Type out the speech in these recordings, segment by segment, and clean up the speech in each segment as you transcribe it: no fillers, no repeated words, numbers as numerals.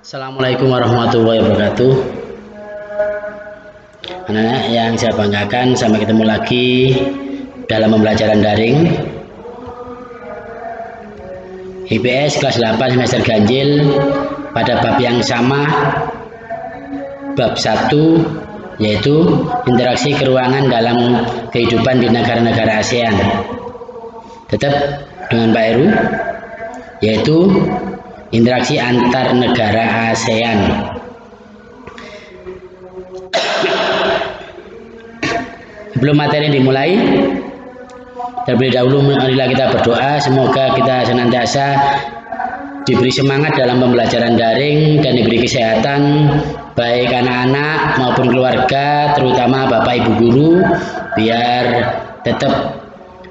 Assalamualaikum warahmatullahi wabarakatuh. Anak-anak yang saya banggakan, sampai ketemu lagi dalam pembelajaran daring IPS kelas 8 semester ganjil pada bab yang sama, bab 1, yaitu interaksi keuangan dalam kehidupan di negara-negara ASEAN. Tetap dengan Pak Heru, yaitu interaksi antar negara ASEAN. Sebelum materi dimulai, terlebih dahulu marilah kita berdoa semoga kita senantiasa diberi semangat dalam pembelajaran daring dan diberi kesehatan baik anak-anak maupun keluarga, terutama Bapak Ibu guru, biar tetap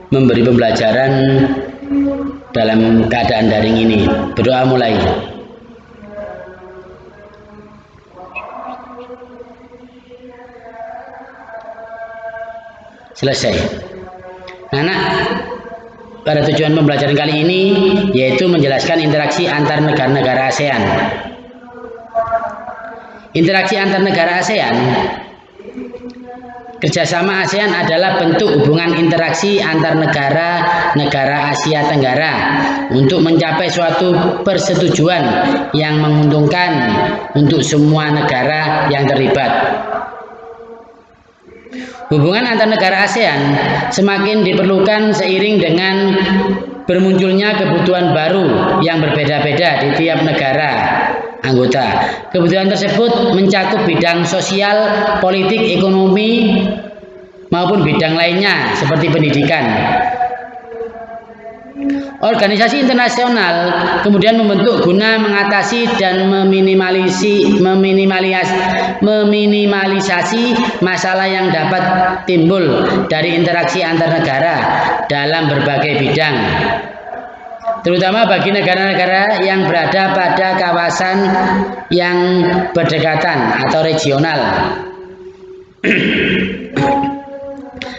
memberi pembelajaran dalam keadaan daring ini. Berdoa mulai. Selesai. Anak, pada tujuan pembelajaran kali ini yaitu menjelaskan interaksi antar negara-negara ASEAN. Interaksi antar negara ASEAN, kerjasama ASEAN adalah bentuk hubungan interaksi antar negara Asia Tenggara untuk mencapai suatu persetujuan yang menguntungkan untuk semua negara yang terlibat. Hubungan antar negara ASEAN semakin diperlukan seiring dengan bermunculnya kebutuhan baru yang berbeda-beda di tiap negara anggota. Kebutuhan tersebut mencakup bidang sosial, politik, ekonomi, maupun bidang lainnya seperti pendidikan. Organisasi internasional kemudian membentuk guna mengatasi dan meminimalisasi masalah yang dapat timbul dari interaksi antar negara dalam berbagai bidang, terutama bagi negara-negara yang berada pada kawasan yang berdekatan atau regional.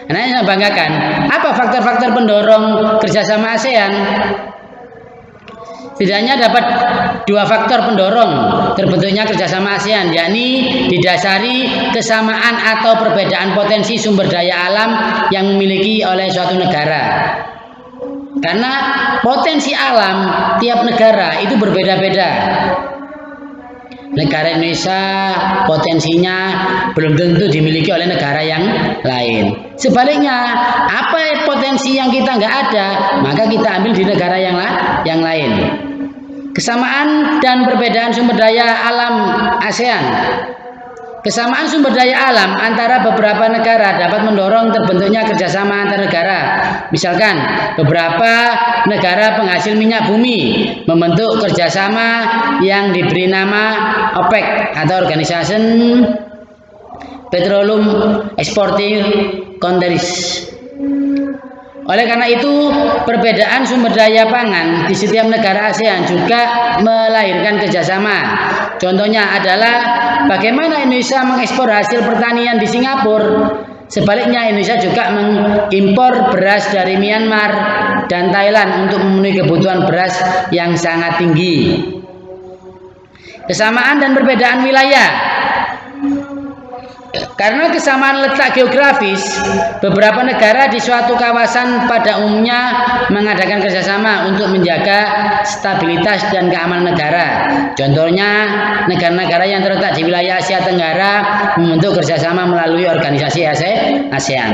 Nah, yang banggakan, apa faktor-faktor pendorong kerjasama ASEAN? Setidaknya dapat dua faktor pendorong terbentuknya kerjasama ASEAN, yakni didasari kesamaan atau perbedaan potensi sumber daya alam yang dimiliki oleh suatu negara. Karena potensi alam tiap negara itu berbeda-beda. Negara Indonesia potensinya belum tentu dimiliki oleh negara yang lain. Sebaliknya, apa potensi yang kita nggak ada, maka kita ambil di negara yang lain. Kesamaan dan perbedaan sumber daya alam ASEAN. Kesamaan sumber daya alam antara beberapa negara dapat mendorong terbentuknya kerjasama antar negara. Misalkan, beberapa negara penghasil minyak bumi membentuk kerjasama yang diberi nama OPEC atau Organization Petroleum Exporting Countries. Oleh karena itu, perbedaan sumber daya pangan di setiap negara ASEAN juga melahirkan kerjasama. Contohnya adalah bagaimana Indonesia mengekspor hasil pertanian di Singapura. Sebaliknya, Indonesia juga mengimpor beras dari Myanmar dan Thailand untuk memenuhi kebutuhan beras yang sangat tinggi. Kesamaan dan perbedaan wilayah. Karena kesamaan letak geografis, beberapa negara di suatu kawasan pada umumnya mengadakan kerjasama untuk menjaga stabilitas dan keamanan negara. Contohnya, negara-negara yang terletak di wilayah Asia Tenggara membentuk kerjasama melalui organisasi ASEAN.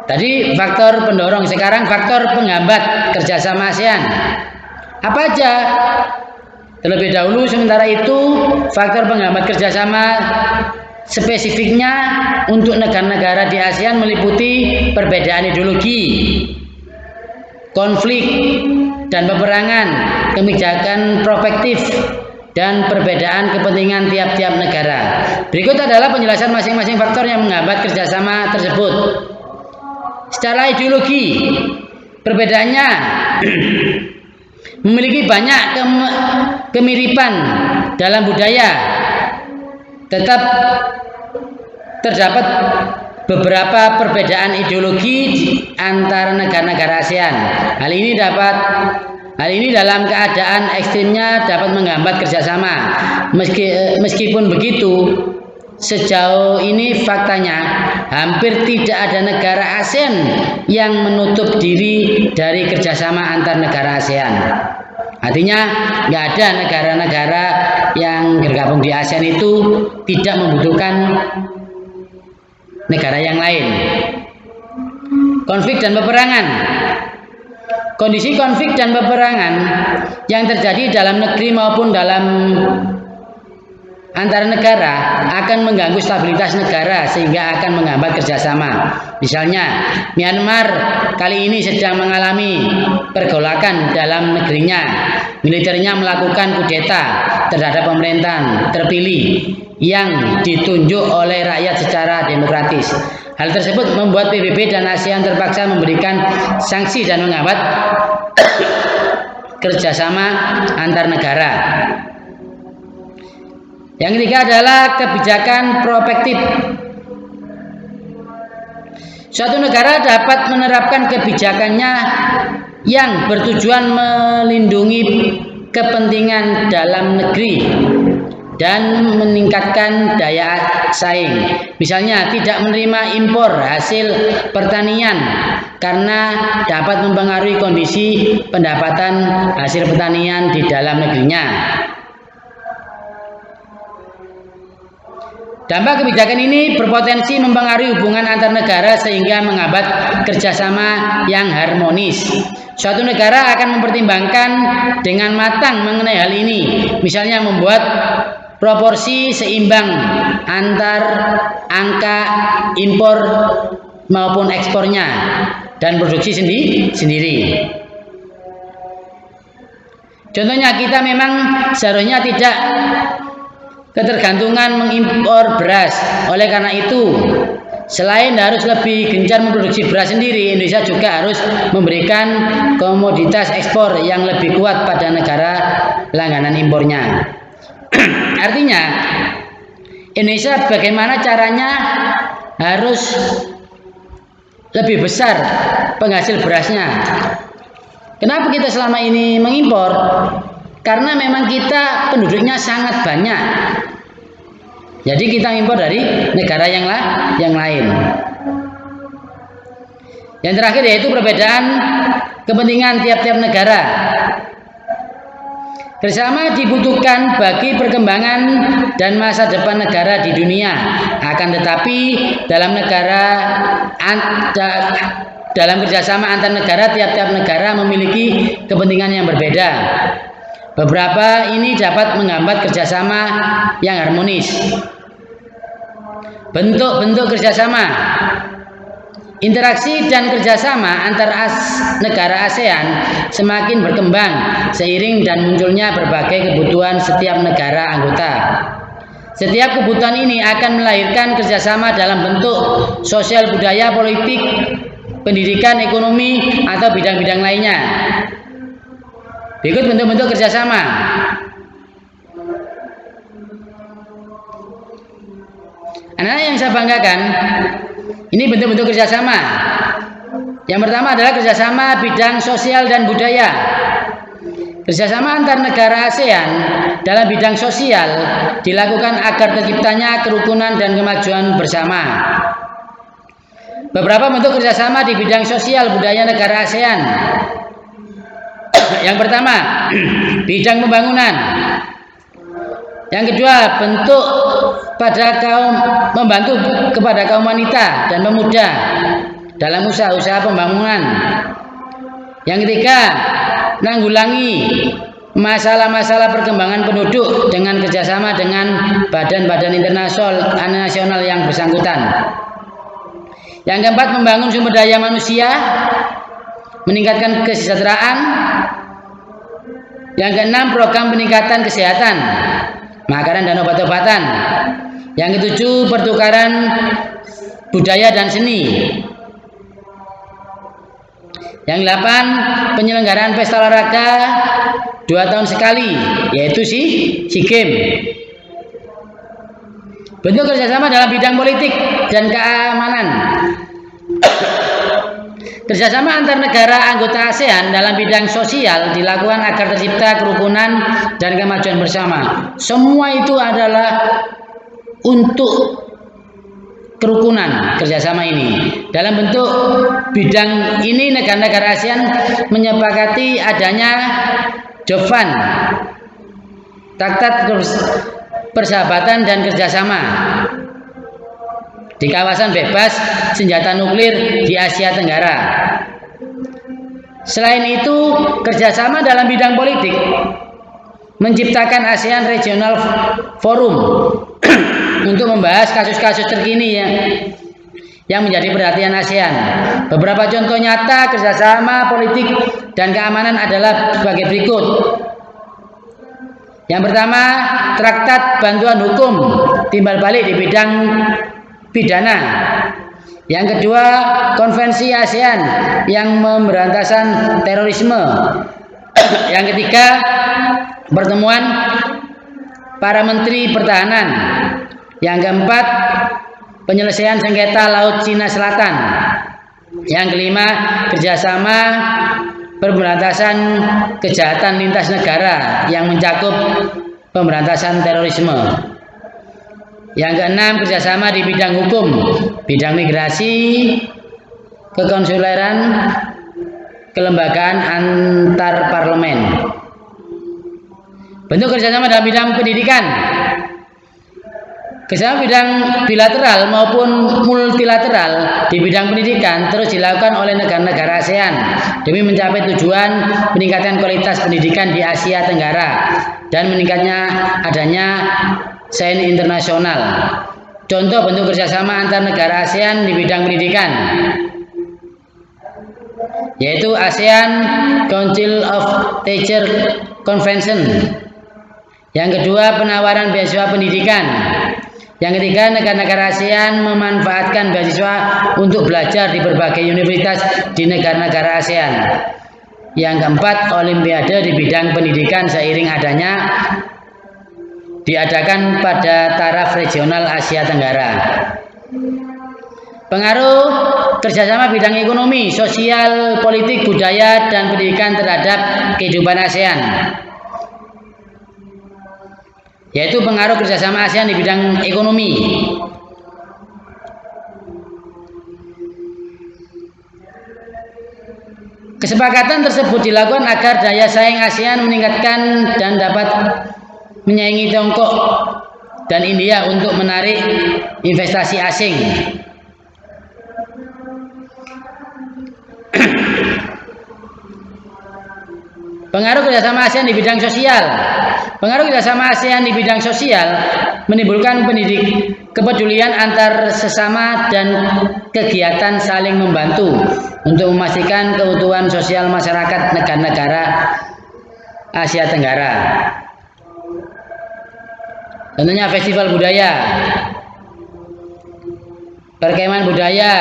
Tadi faktor pendorong, sekarang faktor penghambat kerjasama ASEAN. Apa aja? Terlebih dahulu, sementara itu, faktor penghambat kerjasama spesifiknya untuk negara-negara di ASEAN meliputi perbedaan ideologi, konflik dan peperangan, kebijakan prospektif, dan perbedaan kepentingan tiap-tiap negara. Berikut adalah penjelasan masing-masing faktor yang menghambat kerjasama tersebut. Secara ideologi, perbedaannya memiliki banyak kemiripan dalam budaya, tetap terdapat beberapa perbedaan ideologi antara negara-negara ASEAN. Hal ini dapat Hal ini dalam keadaan ekstrimnya dapat menghambat kerjasama. Meskipun begitu, sejauh ini faktanya hampir tidak ada negara ASEAN yang menutup diri dari kerjasama antar negara ASEAN. Artinya nggak ada negara-negara yang bergabung di ASEAN itu tidak membutuhkan negara yang lain. Konflik dan peperangan. Kondisi konflik dan peperangan yang terjadi dalam negeri maupun dalam antar negara akan mengganggu stabilitas negara sehingga akan menghambat kerjasama. Misalnya, Myanmar kali ini sedang mengalami pergolakan dalam negerinya. Militernya melakukan kudeta terhadap pemerintahan terpilih yang ditunjuk oleh rakyat secara demokratis. Hal tersebut membuat PBB dan ASEAN terpaksa memberikan sanksi dan menghambat kerjasama antar negara. Yang ketiga adalah kebijakan prospektif. Suatu negara dapat menerapkan kebijakannya yang bertujuan melindungi kepentingan dalam negeri dan meningkatkan daya saing. Misalnya, tidak menerima impor hasil pertanian karena dapat mempengaruhi kondisi pendapatan hasil pertanian di dalam negerinya. Dampak kebijakan ini berpotensi mempengaruhi hubungan antar negara sehingga menghambat kerjasama yang harmonis. Suatu negara akan mempertimbangkan dengan matang mengenai hal ini, misalnya membuat proporsi seimbang antar angka impor maupun ekspornya dan produksi sendiri. Contohnya, kita memang seharusnya tidak ketergantungan mengimpor beras. Oleh karena itu, selain harus lebih gencar memproduksi beras sendiri, Indonesia juga harus memberikan komoditas ekspor yang lebih kuat pada negara langganan impornya. Artinya, Indonesia bagaimana caranya harus lebih besar penghasil berasnya. Kenapa kita selama ini mengimpor? Karena memang kita penduduknya sangat banyak. Jadi kita impor dari negara yang lain. Yang terakhir yaitu perbedaan kepentingan tiap-tiap negara. Kerjasama dibutuhkan bagi perkembangan dan masa depan negara di dunia. Akan tetapi dalam kerjasama antar negara, tiap-tiap negara memiliki kepentingan yang berbeda. Beberapa ini dapat menghambat kerjasama yang harmonis. Bentuk-bentuk kerjasama, interaksi dan kerjasama antar negara ASEAN semakin berkembang seiring dan munculnya berbagai kebutuhan setiap negara anggota. Setiap kebutuhan ini akan melahirkan kerjasama dalam bentuk sosial, budaya, politik, pendidikan, ekonomi, atau bidang-bidang lainnya. Berikut bentuk-bentuk kerjasama. Anak-anak yang saya banggakan, ini bentuk-bentuk kerjasama. Yang pertama adalah kerjasama bidang sosial dan budaya. Kerjasama antar negara ASEAN dalam bidang sosial dilakukan agar terciptanya kerukunan dan kemajuan bersama. Beberapa bentuk kerjasama di bidang sosial budaya negara ASEAN. Yang pertama, bidang pembangunan. Yang kedua, bentuk membantu kepada kaum wanita dan pemuda dalam usaha-usaha pembangunan. Yang ketiga, menanggulangi masalah-masalah perkembangan penduduk dengan kerjasama dengan badan-badan nasional yang bersangkutan. Yang keempat, membangun sumber daya manusia, meningkatkan kesejahteraan. Yang keenam, program peningkatan kesehatan, makanan dan obat-obatan. Yang ketujuh, pertukaran budaya dan seni. Yang delapan, penyelenggaraan pesta olahraga 2 tahun sekali, yaitu SEA Games. Bentuk kerjasama dalam bidang politik dan keamanan. Kerjasama antar negara anggota ASEAN dalam bidang sosial dilakukan agar tercipta kerukunan dan kemajuan bersama. Semua itu adalah untuk kerukunan kerjasama ini. Dalam bentuk bidang ini negara-negara ASEAN menyepakati adanya job fund, traktat persahabatan dan kerjasama di kawasan bebas senjata nuklir di Asia Tenggara. Selain itu, kerjasama dalam bidang politik menciptakan ASEAN Regional Forum untuk membahas kasus-kasus terkini yang menjadi perhatian ASEAN. Beberapa contoh nyata kerjasama politik dan keamanan adalah sebagai berikut. Yang pertama, Traktat Bantuan Hukum Timbal Balik di bidang pidana. Yang kedua, Konvensi ASEAN yang memberantasan terorisme. Yang ketiga, pertemuan para menteri pertahanan. Yang keempat, penyelesaian sengketa Laut Cina Selatan. Yang kelima, kerjasama pemberantasan kejahatan lintas negara yang mencakup pemberantasan terorisme. Yang keenam, kerjasama di bidang hukum, bidang migrasi, kekonsuleran, kelembagaan antar parlemen. Bentuk kerjasama dalam bidang pendidikan. Kerjasama bidang bilateral maupun multilateral di bidang pendidikan terus dilakukan oleh negara-negara ASEAN demi mencapai tujuan meningkatkan kualitas pendidikan di Asia Tenggara dan meningkatnya adanya sains internasional. Contoh bentuk kerjasama antar negara ASEAN di bidang pendidikan yaitu ASEAN Council of Teachers Convention. Yang kedua, penawaran beasiswa pendidikan. Yang ketiga, negara-negara ASEAN memanfaatkan beasiswa untuk belajar di berbagai universitas di negara-negara ASEAN. Yang keempat, olimpiade di bidang pendidikan seiring adanya diadakan pada taraf regional Asia Tenggara. Pengaruh kerjasama bidang ekonomi, sosial, politik, budaya, dan pendidikan terhadap kehidupan ASEAN, yaitu pengaruh kerjasama ASEAN di bidang ekonomi. Kesepakatan tersebut dilakukan agar daya saing ASEAN meningkatkan dan dapat menyaingi Tiongkok dan India untuk menarik investasi asing. Pengaruh kerjasama ASEAN di bidang sosial. Pengaruh kerjasama ASEAN di bidang sosial menimbulkan kepedulian antar sesama dan kegiatan saling membantu untuk memastikan keutuhan sosial masyarakat negara-negara Asia Tenggara. Tentunya festival budaya, perkemahan budaya,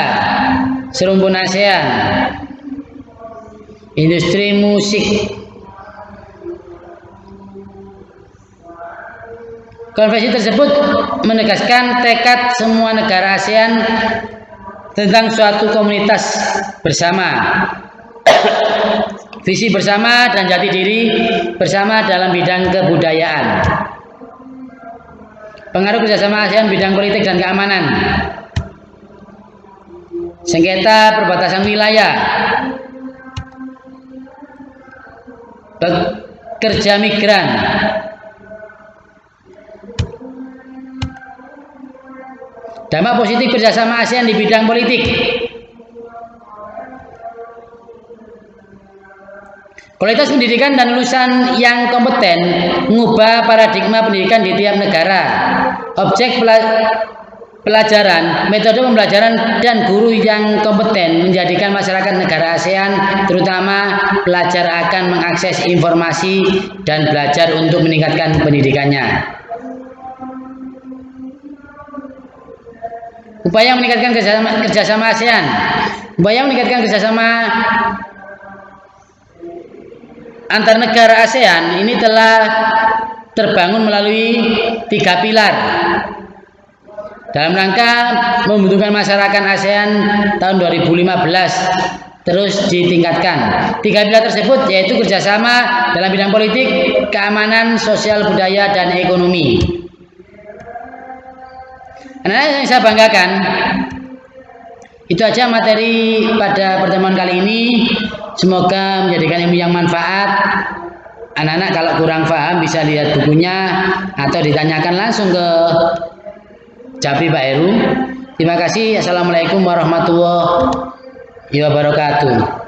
serumpun ASEAN, industri musik. Konvensi tersebut menegaskan tekad semua negara ASEAN tentang suatu komunitas bersama, visi bersama dan jati diri bersama dalam bidang kebudayaan. Pengaruh kerjasama ASEAN bidang politik dan keamanan. Sengketa perbatasan wilayah, pekerja migran, dampak positif kerjasama ASEAN di bidang politik. Kualitas pendidikan dan lulusan yang kompeten mengubah paradigma pendidikan di tiap negara. Objek pelajaran, metode pembelajaran, dan guru yang kompeten menjadikan masyarakat negara ASEAN, terutama pelajar, akan mengakses informasi dan belajar untuk meningkatkan pendidikannya. Upaya meningkatkan kerjasama ASEAN. Upaya meningkatkan kerjasama antar negara ASEAN ini telah terbangun melalui 3 pilar dalam rangka membutuhkan masyarakat ASEAN tahun 2015 terus ditingkatkan. 3 pilar tersebut yaitu kerjasama dalam bidang politik, keamanan, sosial, budaya, dan ekonomi. Nah, yang saya banggakan, itu aja materi pada pertemuan kali ini. Semoga menjadikan ilmu yang manfaat. Anak-anak kalau kurang paham bisa lihat bukunya atau ditanyakan langsung ke Japri Pak Heru. Terima kasih. Assalamualaikum warahmatullahi wabarakatuh.